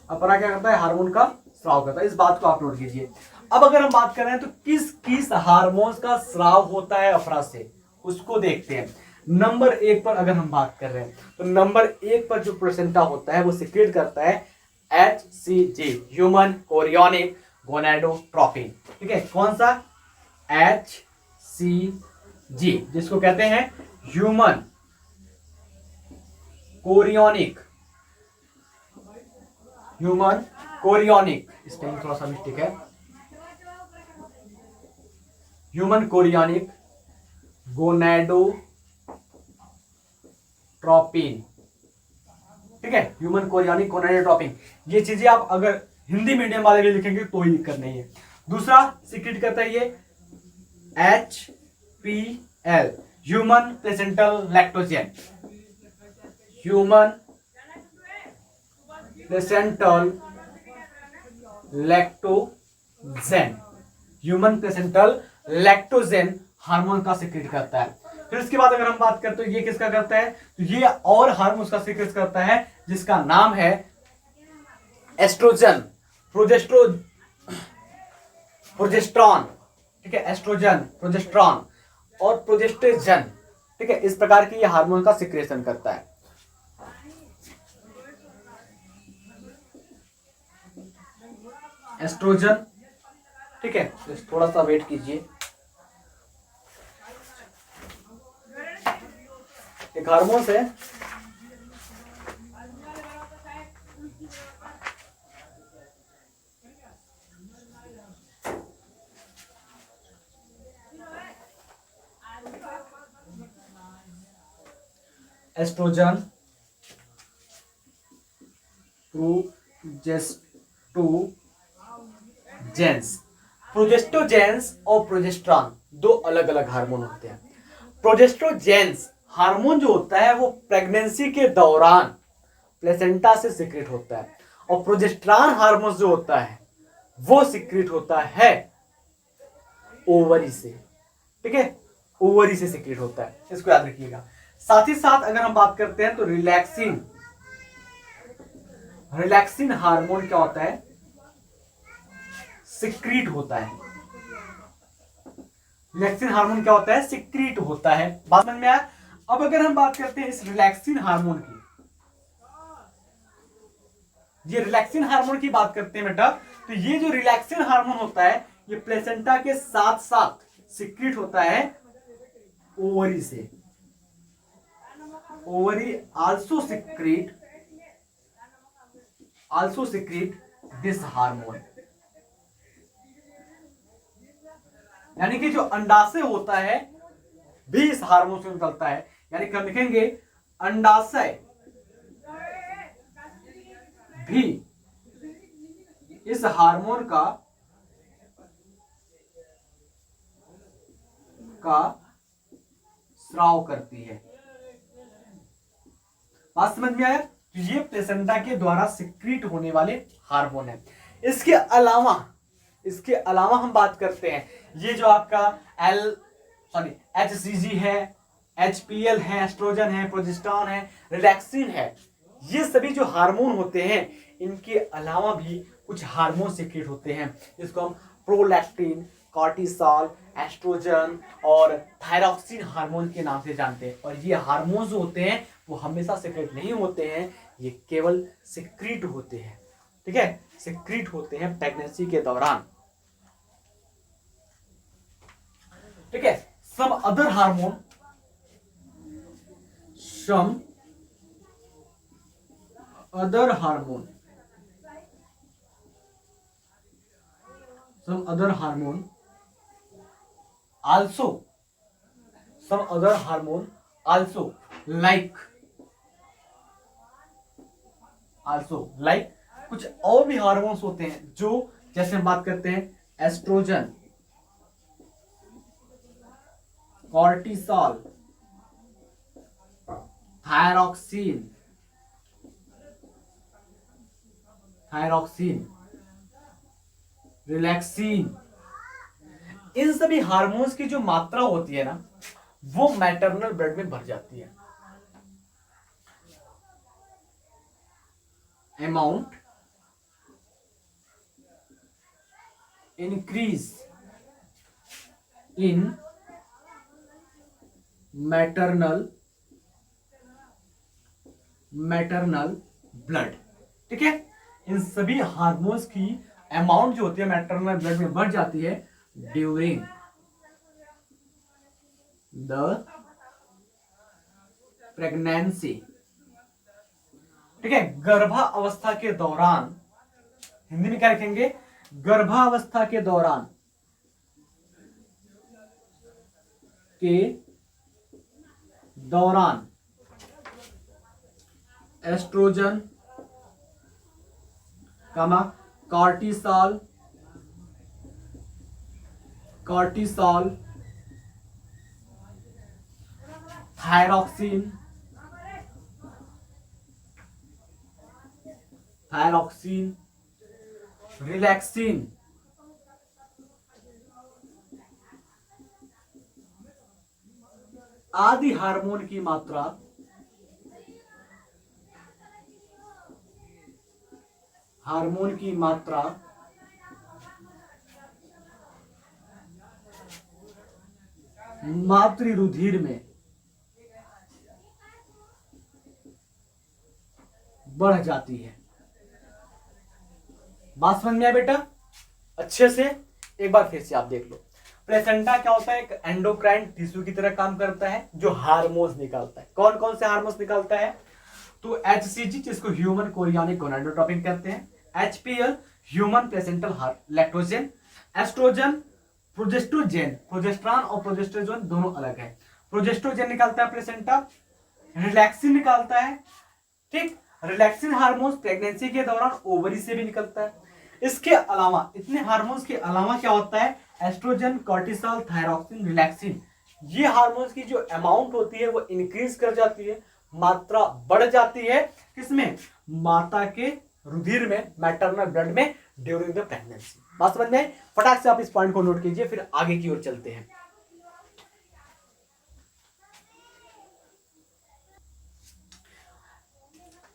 अपरा क्या करता है, हार्मोन का स्राव करता है। इस बात को आप नोट कीजिए। अब अगर हम बात कर रहे हैं तो किस किस हार्मोन्स का स्राव होता है अपरा से, उसको देखते हैं। नंबर 1 पर अगर हम बात कर रहे हैं तो नंबर 1 पर जो प्लेसेंटा होता है वो सिक्रेट करता है HCG, ह्यूमन कोरियोनिक गोनाडोट्रोपिन, ठीक है। कौन सा, HCG, जिसको कहते हैं ह्यूमन कोरियोनिक, स्पेलिंग थोड़ा सा मिस्टेक है, ह्यूमन कोरियोनिक गोनाडोट्रोपिन, ठीक है। ह्यूमन कोरियोनिक गोनाडोट्रोपिन, ये चीजें आप अगर हिंदी मीडियम वाले भी लिखेंगे कोई दिक्कत नहीं है। दूसरा सिक्रेट करता है ये HPL, human placental lactogen, human placental lactogen, human placental lactogen hormone का सिक्रेट करता है। फिर उसके बाद अगर हम बात करते हैं ये किसका करता है, तो ये और हार्मोन का सिक्रेट करता है जिसका नाम है एस्ट्रोजन, प्रोजेस्ट्रॉन, ठीक है। एस्ट्रोजन, प्रोजेस्ट्रॉन और प्रोजेस्टेजन, ठीक है। इस प्रकार के ये हार्मोन का सिक्रेशन करता है। एस्ट्रोजन, ठीक है। थोड़ा सा वेट कीजिए, एक हार्मोन है एस्ट्रोजन, प्रोजेस्टोजेंस और प्रोजेस्ट्रॉन दो अलग अलग हार्मोन होते हैं। प्रोजेस्टोजेंस हार्मोन जो होता है वो प्रेगनेंसी के दौरान प्लेसेंटा से सिक्रेट होता है, और प्रोजेस्ट्रॉन हार्मोन जो होता है वो सिक्रेट होता है ओवरी से, ठीक है। ओवरी से सिक्रेट होता है, इसको याद रखिएगा। साथ ही साथ अगर हम बात करते हैं तो रिलैक्सिन हार्मोन क्या होता है, सिक्रीट होता है। रिलैक्सिन हार्मोन क्या होता है, सिक्रीट होता है। बात समझ में आया। अब अगर हम बात करते हैं इस रिलैक्सिन हार्मोन की, ये रिलैक्सिन हार्मोन की बात करते हैं बेटा, तो ये जो रिलैक्सिन हार्मोन होता है ये प्लेसेंटा के साथ साथ सिक्रीट होता है ओवरी से। Ovary also secrete this hormone. यानी कि जो अंडाशय होता है भी इस हार्मोन से निकलता है। यानी कि हम लिखेंगे अंडाशय भी इस हार्मोन का स्राव करती है। बात समझ में आया? तो ये प्लेसेंटा के द्वारा सिक्रीट होने वाले हार्मोन है। इसके अलावा हम बात करते हैं, ये जो आपका HCG है, HPL है, एस्ट्रोजन है, प्रोजेस्टेरॉन है, रिलैक्सिन है, ये सभी जो हार्मोन होते हैं इनके अलावा भी कुछ हार्मोन सिक्रीट होते हैं, जिसको हम प्रोलैक्टिन, कॉर्टिसोल, एस्ट्रोजन और थायरॉक्सिन हार्मोन के नाम से जानते हैं। और ये हार्मोन जो होते हैं वो हमेशा सिक्रीट नहीं होते हैं, ये केवल सिक्रीट होते हैं। ठीक है, सिक्रीट होते हैं प्रेगनेंसी के दौरान। ठीक है, some other hormone also like कुछ और भी हार्मोन्स होते हैं जो, जैसे हम बात करते हैं एस्ट्रोजन, कॉर्टिसोल, थायरॉक्सिन, रिलैक्सिन। इन सभी हार्मोन्स की जो मात्रा होती है ना वो मैटरनल ब्लड में भर जाती है। Amount increase in maternal blood. ठीक है, इन सभी हार्मोन्स की अमाउंट जो होती है मैटरनल ब्लड में बढ़ जाती है ड्यूरिंग द प्रेगनेंसी। ठीक है, गर्भावस्था के दौरान, हिंदी में क्या लिखेंगे, गर्भावस्था के दौरान एस्ट्रोजन, कॉर्टिसोल, थायरॉक्सिन, रिलैक्सिन आदि हार्मोन की मात्रा मातृरुधिर में बढ़ जाती है। बात समझ में आया बेटा? अच्छे से एक बार फिर से आप देख लो। प्लेसेंटा क्या होता है? एक एंडोक्राइन टिश्यू की तरह काम करता है जो हार्मोन्स निकालता है। कौन कौन से हार्मोन्स निकालता है? तो HCG जिसको ह्यूमन कोरियोनिक गोनाडोट्रोपिन कहते हैं, HPL human placental lactogen, estrogen, progesterone और प्रोजेस्टेरोन दोनों अलग है। प्रोजेस्ट्रोजन निकालता है प्लेसेंटा, रिलैक्सिन निकालता है। ठीक, रिलैक्सिन हार्मोन्स प्रेगनेंसी के दौरान ओवरी से भी निकलता है। इसके अलावा, इतने हार्मोन्स के अलावा क्या होता है? एस्ट्रोजन, कॉर्टिसोल, थायरॉक्सिन, रिलैक्सिन, ये हार्मोन्स की जो अमाउंट होती है वो इंक्रीज कर जाती है, मात्रा बढ़ जाती है। किसमें? माता के रुधिर में, मैटरनल ब्लड में ड्यूरिंग द प्रेगनेंसी। बात समझ में? फटाक से आप इस पॉइंट को नोट कीजिए, फिर आगे की ओर चलते हैं।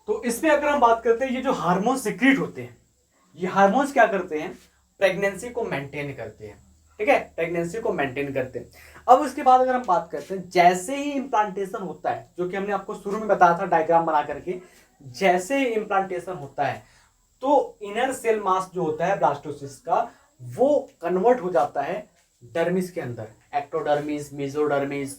तो इसमें अगर हम बात करते हैं, ये जो हार्मोन सिक्रीट होते हैं, ये हार्मोन्स क्या करते हैं? प्रेगनेंसी को मेंटेन करते हैं। ठीक है, प्रेगनेंसी को मेंटेन करते हैं। अब उसके बाद अगर हम बात करते हैं, जैसे ही इम्प्लांटेशन होता है, जो कि हमने आपको शुरू में बताया था डायग्राम बना करके, जैसे ही इम्प्लांटेशन होता है तो इनर सेल मास जो होता है ब्लास्टोसिस्ट का, वो कन्वर्ट हो जाता है डर्मिस के अंदर, एक्टोडर्मिस, मेसोडर्मिस,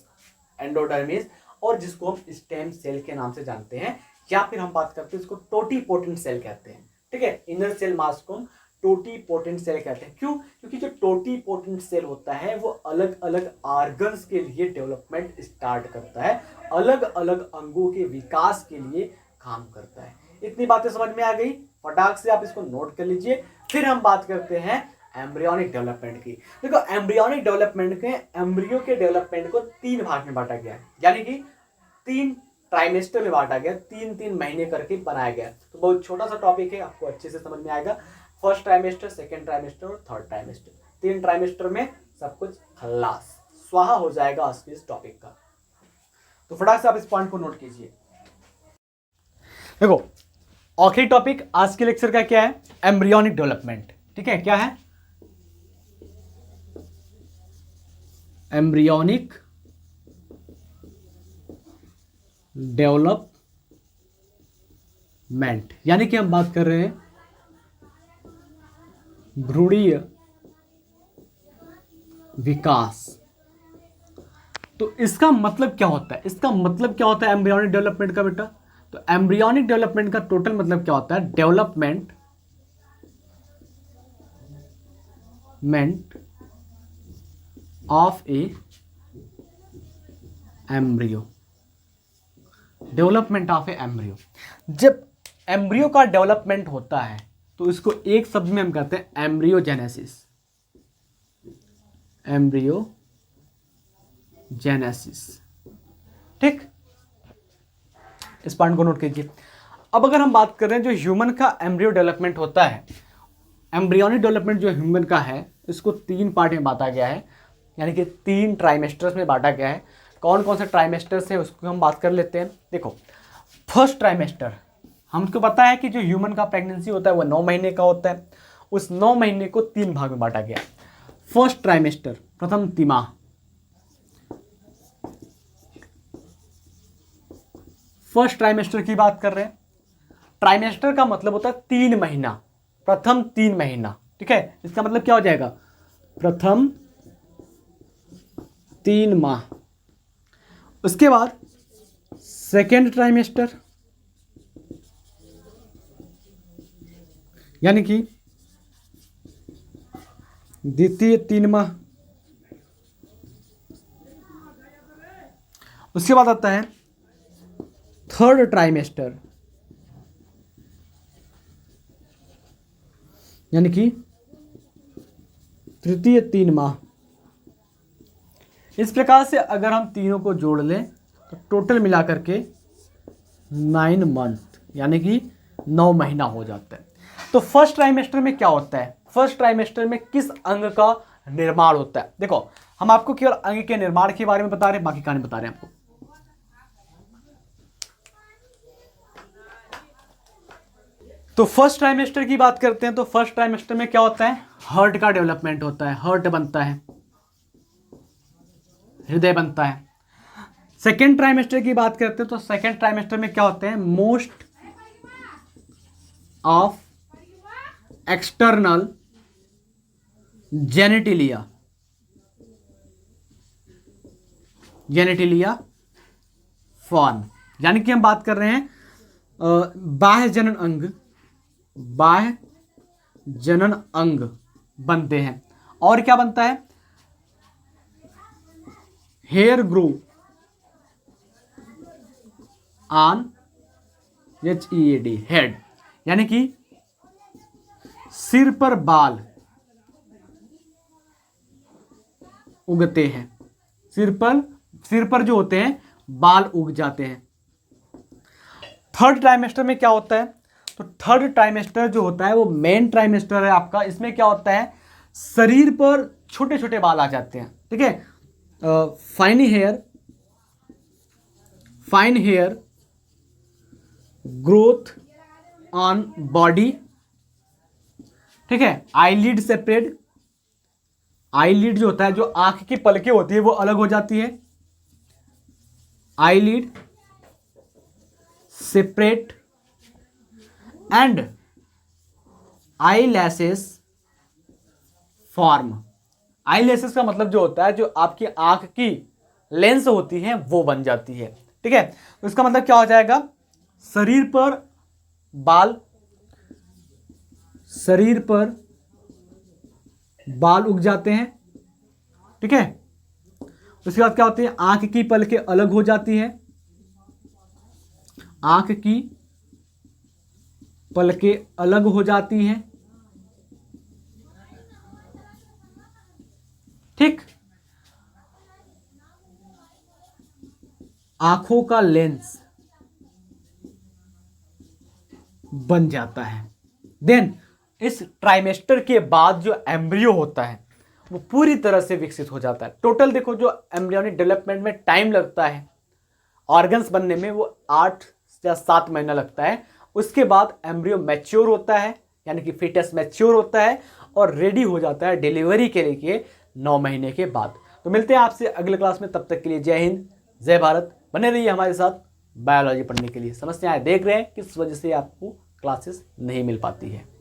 एंडोडर्मिस, और जिसको हम स्टेम सेल के नाम से जानते हैं, या फिर हम बात करते हैं इसको टोटीपोटेंट सेल कहते हैं। ठीक है, इनर सेल मास को हम टोटीपोटेंट सेल कहते हैं। क्यों? क्योंकि जो टोटीपोटेंट सेल होता है वो अलग अलग ऑर्गन्स के लिए डेवलपमेंट स्टार्ट करता है, अलग अलग अंगों के विकास के लिए काम करता है। इतनी बातें समझ में आ गई? फटाक से आप इसको नोट कर लीजिए। फिर हम बात करते हैं एम्ब्रियोनिक डेवलपमेंट की। देखो, एम्ब्रियोनिक डेवलपमेंट के, एम्ब्रियो के डेवलपमेंट को 3 भाग में बांटा गया है, यानी कि 3 ट्राइमेस्टर में बांटा गया, 3-3 महीने करके बनाया गया। तो बहुत छोटा सा टॉपिक है, आपको अच्छे से समझ में आएगा। फर्स्ट ट्राइमेस्टर, सेकेंड ट्राइमेस्टर और थर्ड ट्राइमेस्टर, 3 ट्राइमेस्टर में सब कुछ खल्लास स्वाहा हो जाएगा आज के इस टॉपिक का। तो फटाक से आप इस पॉइंट को नोट कीजिए। देखो, आखिरी टॉपिक आज के लेक्चर का क्या है? Embryonic development. ठीक है, क्या है? एम्ब्रियोनिक डेवलपमेंट, यानी कि हम बात कर रहे हैं भ्रूणीय विकास। तो इसका मतलब क्या होता है? इसका मतलब क्या होता है एम्ब्रियोनिक डेवलपमेंट का बेटा? तो एम्ब्रियोनिक डेवलपमेंट का टोटल मतलब क्या होता है? Development of A embryo, development of A embryo. जब एम्ब्रियो का डेवलपमेंट होता है तो इसको एक शब्द में हम कहते हैं एम्ब्रियोजेनेसिस। एम्ब्रियोजेनेसिस, ठीक? इस पॉइंट को नोट कीजिए। अब अगर हम बात कर रहे हैं जो ह्यूमन का एम्ब्रियो डेवलपमेंट होता है, एम्ब्रियोनिक डेवलपमेंट जो ह्यूमन का है, इसको 3 पार्ट में बांटा गया है, यानी कि 3 ट्राइमेस्टर्स में बांटा गया है। कौन कौन से ट्राइमेस्टर्स है उसको हम बात कर लेते हैं। देखो, फर्स्ट ट्राइमेस्टर, हमको पता है कि जो ह्यूमन का प्रेगनेंसी होता है वो 9 महीने का होता है। उस 9 महीने को 3 भाग में बांटा गया। फर्स्ट ट्राइमेस्टर, प्रथम तिमाह, फर्स्ट ट्राइमेस्टर की बात कर रहे हैं। ट्राइमेस्टर का मतलब होता है 3 महीना, प्रथम 3 महीना। ठीक है, इसका मतलब क्या हो जाएगा? प्रथम 3 माह। उसके बाद सेकेंड ट्राइमेस्टर, यानी कि द्वितीय 3 माह। उसके बाद आता है थर्ड ट्राइमेस्टर, यानी कि तृतीय 3 माह। इस प्रकार से अगर हम तीनों को जोड़ लें तो टोटल मिलाकर के 9 मंथ, यानी कि 9 महीना हो जाता है। तो फर्स्ट ट्राइमेस्टर में क्या होता है? फर्स्ट ट्राइमेस्टर में किस अंग का निर्माण होता है? देखो, हम आपको केवल अंग के निर्माण के बारे में बता रहे हैं, बाकी कहानी बता रहे हैं आपको। तो फर्स्ट ट्राइमेस्टर की बात करते हैं। तो फर्स्ट ट्राइमेस्टर में क्या होता है? हार्ट का डेवलपमेंट होता है, हार्ट बनता है, हृदय बनता है। सेकेंड ट्राइमेस्टर की बात करते हैं तो सेकेंड ट्राइमेस्टर में क्या होते हैं? Most of external genitalia, genitalia form, यानी कि हम बात कर रहे हैं बाह्य जनन अंग, बाह्य जनन अंग बनते हैं। और क्या बनता है? Hair grow on HEAD, head, यानी कि सिर पर बाल उगते हैं। सिर पर जो होते हैं बाल उग जाते हैं। थर्ड ट्राइमेस्टर में क्या होता है? तो थर्ड ट्राइमेस्टर जो होता है वो मेन ट्राइमेस्टर है आपका। इसमें क्या होता है? शरीर पर छोटे छोटे बाल आ जाते हैं। ठीक है, fine hair growth on body. ठीक है, आईलिड सेपरेट, आईलिड जो होता है, जो आंख की पलकें होती है वो अलग हो जाती है। Eyelid separate and eyelashes form. Eyelashes का मतलब जो होता है, जो आपकी आंख की लेंस होती है वो बन जाती है। ठीक है, तो इसका मतलब क्या हो जाएगा, शरीर पर बाल उग जाते हैं। ठीक है, उसके बाद क्या होती है, आंख की पलकें अलग हो जाती है, आंख की पलकें अलग हो जाती हैं। ठीक, आंखों का लेंस बन जाता है। देन इस ट्राइमेस्टर के बाद जो एम्ब्रियो होता है वो पूरी तरह से विकसित हो जाता है। टोटल देखो जो एम्ब्रियोनिक डेवलपमेंट में टाइम लगता है ऑर्गन्स बनने में, वो 8 या 7 महीना लगता है। उसके बाद एम्ब्रियो मैच्योर होता है, यानी कि फिटस मैच्योर होता है और रेडी हो जाता है डिलीवरी के लिए 9 महीने के बाद। तो मिलते हैं आपसे अगले क्लास में, तब तक के लिए जय हिंद जय भारत। बने रहिए हमारे साथ बायोलॉजी पढ़ने के लिए। समस्याएं देख रहे हैं किस वजह से आपको क्लासेस नहीं मिल पाती है।